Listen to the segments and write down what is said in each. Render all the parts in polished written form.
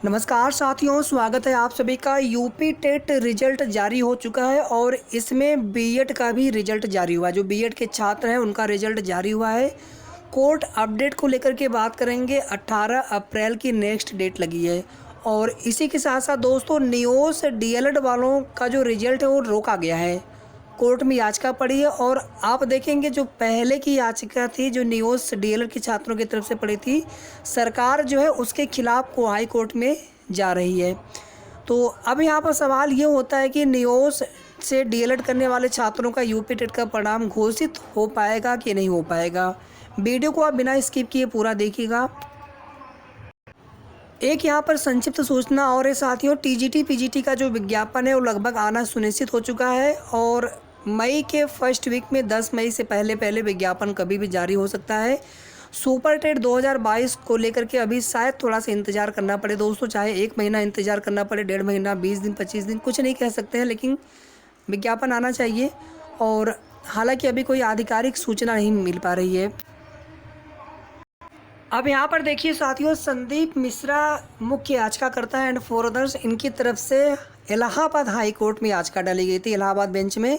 नमस्कार साथियों, स्वागत है आप सभी का। यूपी टेट रिजल्ट जारी हो चुका है और इसमें बीएड का भी रिजल्ट जारी हुआ है। जो बीएड के छात्र हैं उनका रिजल्ट जारी हुआ है। कोर्ट अपडेट को लेकर के बात करेंगे। 18 अप्रैल की नेक्स्ट डेट लगी है और इसी के साथ साथ दोस्तों नियोस डीएलएड वालों का जो रिजल्ट है वो रोका गया है। कोर्ट में याचिका पड़ी है और आप देखेंगे जो पहले की याचिका थी जो नियोस डीएलएड के छात्रों की तरफ से पड़ी थी, सरकार जो है उसके खिलाफ को हाई कोर्ट में जा रही है। तो अब यहाँ पर सवाल ये होता है कि नियोस से डीएलएड करने वाले छात्रों का यूपी टेट का परिणाम घोषित हो पाएगा कि नहीं हो पाएगा। वीडियो को आप बिना स्किप किए पूरा देखिएगा। एक यहाँ पर संक्षिप्त सूचना और है साथियों, टीजीटी पीजीटी का जो विज्ञापन है वो लगभग आना सुनिश्चित हो चुका है और मई के फर्स्ट वीक में 10 मई से पहले विज्ञापन कभी भी जारी हो सकता है। सुपर टेट 2022 को लेकर के अभी शायद थोड़ा सा इंतज़ार करना पड़े दोस्तों, चाहे 1 महीना इंतज़ार करना पड़े, 1.5 महीना, 20 दिन, 25 दिन, कुछ नहीं कह सकते हैं, लेकिन विज्ञापन आना चाहिए। और हालांकि अभी कोई आधिकारिक सूचना नहीं मिल पा रही है। अब यहाँ पर देखिए साथियों, संदीप मिश्रा मुख्य याचिकाकर्ता एंड फोर अदर्स, इनकी तरफ से इलाहाबाद हाई कोर्ट में याचिका डाली गई थी, इलाहाबाद बेंच में,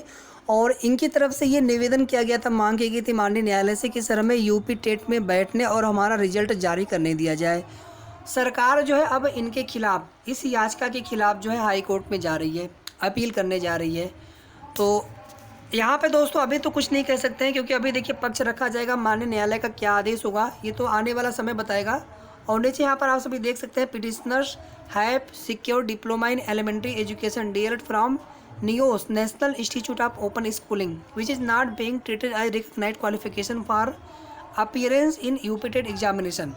और इनकी तरफ से ये निवेदन किया गया था, मांग की गई थी माननीय न्यायालय से कि सर हमें यूपी टेट में बैठने और हमारा रिजल्ट जारी करने दिया जाए। सरकार जो है अब इनके खिलाफ, इस याचिका के खिलाफ जो है हाई कोर्ट में जा रही है, अपील करने जा रही है। तो यहाँ पे दोस्तों अभी तो कुछ नहीं कह सकते हैं क्योंकि अभी देखिए पक्ष रखा जाएगा, माननीय न्यायालय का क्या आदेश होगा ये तो आने वाला समय बताएगा। और नीचे यहाँ पर आप सभी देख सकते हैं, petitioners have secure diploma in elementary education DElEd from NIOS National Institute of Open Schooling which is not being treated as recognised qualification for appearance in UP TET examination.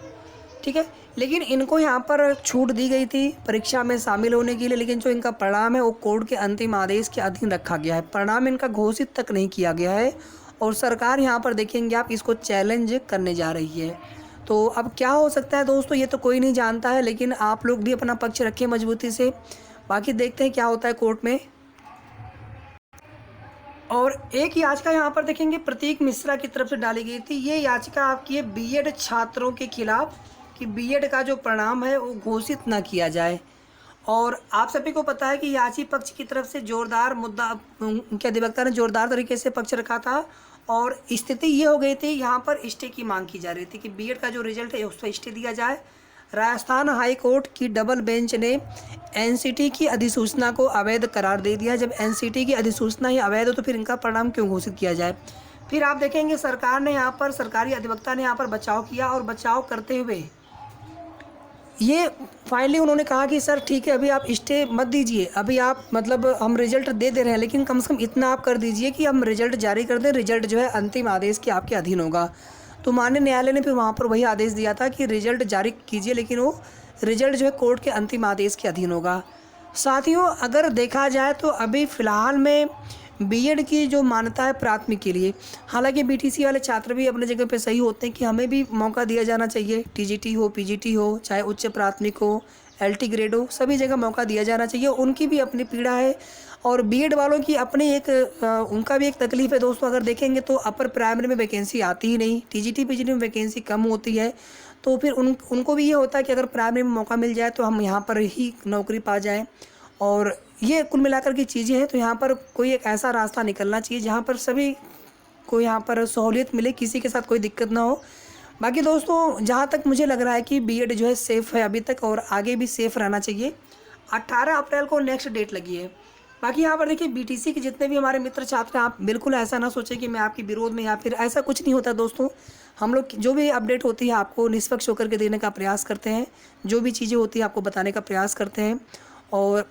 ठीक है, लेकिन इनको यहाँ पर छूट दी गई थी परीक्षा में शामिल होने के लिए, लेकिन जो इनका परिणाम है वो कोर्ट के अंतिम आदेश के अधीन रखा गया है। परिणाम इनका घोषित तक नहीं किया गया है और सरकार यहाँ पर देखेंगे आप इसको चैलेंज करने जा रही है। तो अब क्या हो सकता है दोस्तों ये तो कोई नहीं जानता है, लेकिन आप लोग भी अपना पक्ष रखें मजबूती से। बाकी देखते हैं क्या होता है कोर्ट में। और एक याचिका यहाँ पर देखेंगे प्रतीक मिश्रा की तरफ से डाली गई थी। ये याचिका आपकी है बीएड छात्रों के खिलाफ कि बीएड का जो परिणाम है वो घोषित ना किया जाए। और आप सभी को पता है कि याची पक्ष की तरफ से जोरदार मुद्दा, उनके अधिवक्ता ने जोरदार तरीके से पक्ष रखा था और स्थिति ये हो गई थी, यहाँ पर स्टे की मांग की जा रही थी कि बीएड का जो रिजल्ट है उसको स्टे दिया जाए। राजस्थान हाई कोर्ट की डबल बेंच ने एनसीटी की अधिसूचना को अवैध करार दे दिया। जब एनसीटी की अधिसूचना ही अवैध हो तो फिर इनका परिणाम क्यों घोषित किया जाए। फिर आप देखेंगे सरकार ने यहाँ पर, सरकारी अधिवक्ता ने यहाँ पर बचाव किया और बचाव करते हुए ये फाइनली उन्होंने कहा कि सर ठीक है अभी आप स्टे मत दीजिए, अभी आप मतलब हम रिजल्ट दे रहे हैं, लेकिन कम से कम इतना आप कर दीजिए कि हम रिजल्ट जारी कर दें, रिजल्ट जो है अंतिम आदेश के आपके अधीन होगा। तो माननीय न्यायालय ने फिर वहाँ पर वही आदेश दिया था कि रिजल्ट जारी कीजिए, लेकिन वो रिजल्ट जो है कोर्ट के अंतिम आदेश के अधीन होगा। साथियों अगर देखा जाए तो अभी फ़िलहाल में बीएड की जो मान्यता है प्राथमिक के लिए, हालांकि बीटीसी वाले छात्र भी अपने जगह पे सही होते हैं कि हमें भी मौका दिया जाना चाहिए, टीजीटी हो, पीजीटी हो, चाहे उच्च प्राथमिक हो, एलटी ग्रेड हो, सभी जगह मौका दिया जाना चाहिए। उनकी भी अपनी पीड़ा है और बीएड वालों की अपनी एक उनका भी एक तकलीफ़ है दोस्तों। अगर देखेंगे तो अपर प्राइमरी में वैकेंसी आती ही नहीं, टीजीटी पीजीटी में वैकेंसी कम होती है, तो फिर उनको भी ये होता है कि अगर प्राइमरी में मौका मिल जाए तो हम यहाँ पर ही नौकरी पा जाएँ। और ये कुल मिलाकर की चीज़ें हैं, तो यहाँ पर कोई एक ऐसा रास्ता निकलना चाहिए जहाँ पर सभी को यहाँ पर सहूलियत मिले, किसी के साथ कोई दिक्कत ना हो। बाकी दोस्तों जहाँ तक मुझे लग रहा है कि बीएड जो है सेफ़ है अभी तक और आगे भी सेफ़ रहना चाहिए। 18 अप्रैल को नेक्स्ट डेट लगी है। बाकी यहाँ पर देखिए बीटीसी के जितने भी हमारे मित्र छात्र हैं, आप बिल्कुल ऐसा ना सोचें कि मैं आपके विरोध में, या फिर ऐसा कुछ नहीं होता दोस्तों। हम लोग जो भी अपडेट होती है आपको निष्पक्ष होकर के देने का प्रयास करते हैं, जो भी चीज़ें होती है आपको बताने का प्रयास करते हैं। और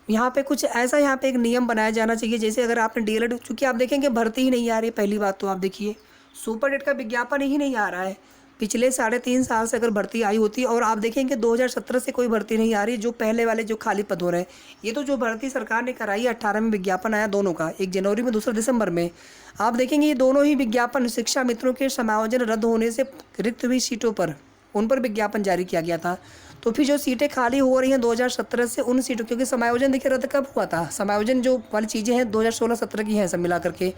यहाँ पे कुछ ऐसा, यहाँ पे एक नियम बनाया जाना चाहिए, जैसे अगर आपने डीएलएड, चूँकि आप देखेंगे भर्ती ही नहीं आ रही, पहली बात तो आप देखिए सुपर टेट का विज्ञापन ही नहीं आ रहा है। पिछले 3.5 साल से अगर भर्ती आई होती, और आप देखेंगे 2017 से कोई भर्ती नहीं आ रही, जो पहले वाले जो खाली पद हो रहे हैं। ये तो जो भर्ती सरकार ने कराई है, 18 में विज्ञापन आया दोनों का, एक जनवरी में, दूसरा दिसंबर में। आप देखेंगे ये दोनों ही विज्ञापन शिक्षा मित्रों के समायोजन रद्द होने से रिक्त हुई सीटों पर, उन पर विज्ञापन जारी किया गया था। तो फिर जो सीटें खाली हो रही हैं 2017 से, उन सीटों, क्योंकि समायोजन देखिए रद्द कब हुआ था, समायोजन जो वाली चीज़ें हैं 2016-17 की हैं सब मिला करके।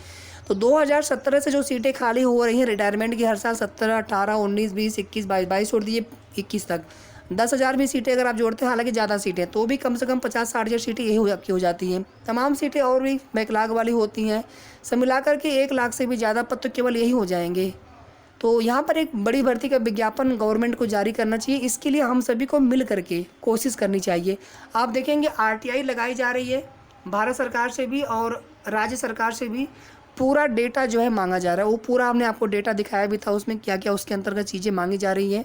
तो 2017 से जो सीटें खाली हो रही हैं रिटायरमेंट की हर साल 17, 18, 19, 20, 21, 22 छोड़ दिए 21 तक, 10,000 भी सीटें अगर आप जोड़ते हैं, हालांकि ज़्यादा सीटें, तो भी कम से कम 50-60 सीटें यही हो जाती हैं। तमाम सीटें और भी बैकलॉग वाली होती हैं, सब मिलाकर के 1 लाख से भी ज़्यादा पद तो केवल यही हो जाएंगे। तो यहाँ पर एक बड़ी भर्ती का विज्ञापन गवर्नमेंट को जारी करना चाहिए। इसके लिए हम सभी को मिल करके कोशिश करनी चाहिए। आप देखेंगे RTI लगाई जा रही है, भारत सरकार से भी और राज्य सरकार से भी पूरा डेटा जो है मांगा जा रहा है। वो पूरा हमने आपको डेटा दिखाया भी था, उसमें क्या क्या उसके अंतर्गत चीज़ें मांगी जा रही हैं।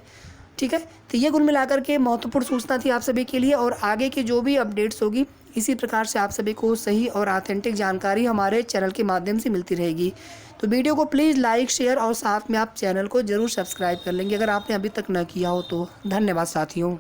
ठीक है, तो ये कुल मिलाकर के महत्वपूर्ण सूचना थी आप सभी के लिए, और आगे की जो भी अपडेट्स होगी इसी प्रकार से आप सभी को सही और ऑथेंटिक जानकारी हमारे चैनल के माध्यम से मिलती रहेगी। तो वीडियो को प्लीज़ लाइक, शेयर और साथ में आप चैनल को ज़रूर सब्सक्राइब कर लेंगे अगर आपने अभी तक न किया हो तो। धन्यवाद साथियों।